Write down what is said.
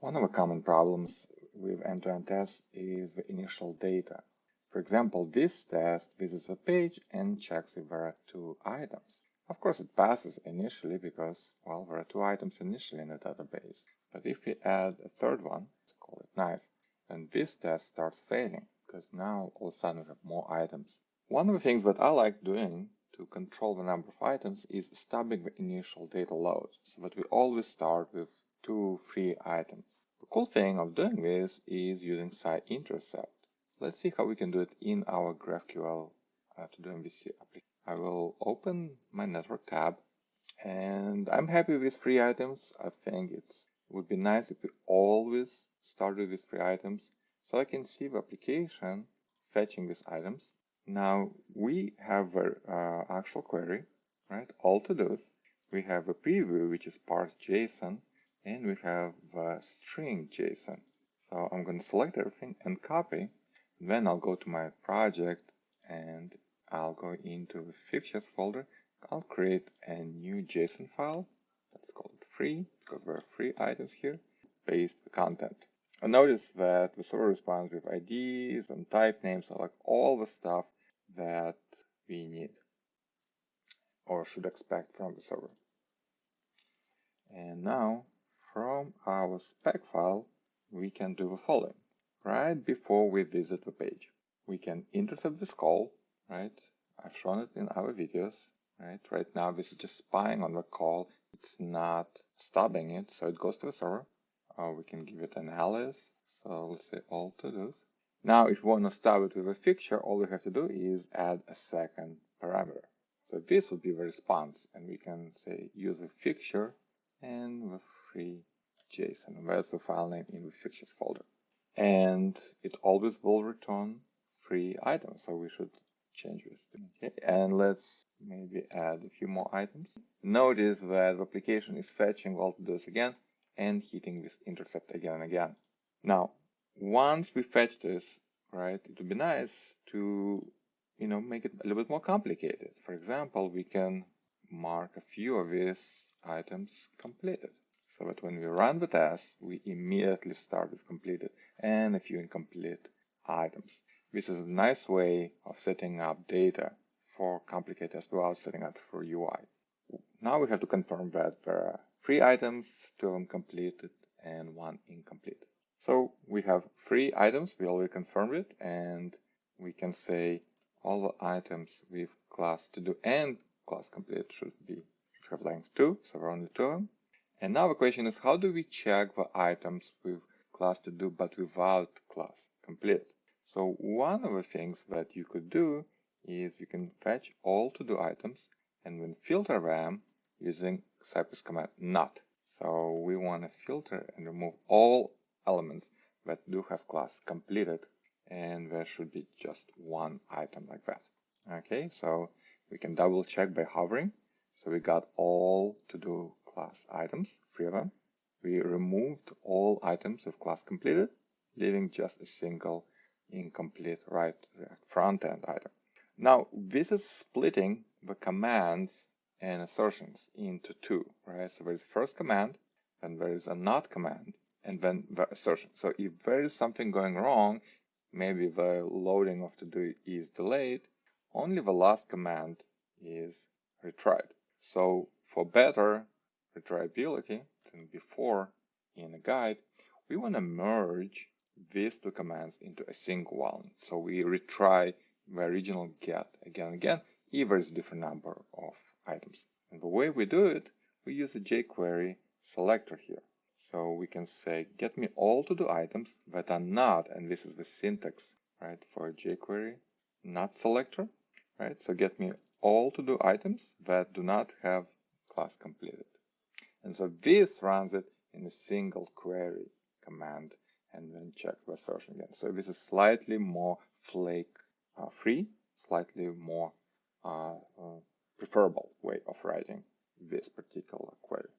One of the common problems with end-to-end tests is the initial data. For example, this test visits a page and checks if there are two items. Of course, it passes initially because, well, there are two items initially in the database. But if we add a third one, let's call it nice, then this test starts failing because now all of a sudden we have more items. One of the things that I like doing to control the number of items is stubbing the initial data load so that we always start with 2 free items. The cool thing of doing this is using site-intercept. Let's see how we can do it in our GraphQL to do MVC application. I will open my network tab and I'm happy with 3 items. I think it would be nice if we always started with 3 items so I can see the application fetching these items. Now we have our actual query, right? All to-dos. We have a preview, which is parse JSON, and we have string JSON. So I'm going to select everything and copy. Then I'll go to my project and I'll go into the Fixtures folder. I'll create a new JSON file. Let's call it free because there are 3 items here. Paste the content. And notice that the server responds with IDs and type names, so like all the stuff that we need or should expect from the server. And now from our spec file, we can do the following. Right before we visit the page, we can intercept this call, right? I've shown it in our videos, right? Right now, this is just spying on the call. It's not stubbing it, so it goes to the server. We can give it an alias. So let's say all to-dos. Now, if we want to stub it with a fixture, all we have to do is add a second parameter. So this would be the response, and we can say use the fixture and the free JSON. That's the file name in the fixtures folder. And it always will return 3 items, so we should change this. Okay, and let's maybe add a few more items. Notice that the application is fetching all to-dos again and hitting this intercept again and again. Now, once we fetch this, right, it would be nice to, make it a little bit more complicated. For example, we can mark a few of these items completed, so that when we run the test, we immediately start with completed and a few incomplete items. This is a nice way of setting up data for complicated tests without setting up for UI. Now we have to confirm that there are 3 items, 2 of them completed and 1 incomplete. So we have 3 items, we already confirmed it, and we can say all the items with class to do and class complete should have length 2, so there are only 2 of them. And now the question is, how do we check the items with class to do but without class complete? So one of the things that you could do is you can fetch all to do items and then filter them using Cypress command not. So we want to filter and remove all elements that do have class completed, and there should be just 1 item like that. Okay, so we can double check by hovering. So we got all to do class items, 3 of them. We removed all items with class completed, leaving just a single incomplete right front end item. Now, this is splitting the commands and assertions into 2, right? So there is first command, then there is a not command, and then the assertion. So if there is something going wrong, maybe the loading of to do is delayed, only the last command is retried. So for better retriability than before in a guide, we want to merge these 2 commands into a single one. So we retry the original get again and again if there is a different number of items. And the way we do it, we use a jQuery selector here. So we can say, get me all to do items that are not, and this is the syntax, right, for a jQuery not selector, right? So get me all to do items that do not have class completed. And so this runs it in a single query command and then checks the assertion again. So this is slightly more flake free, slightly more preferable way of writing this particular query.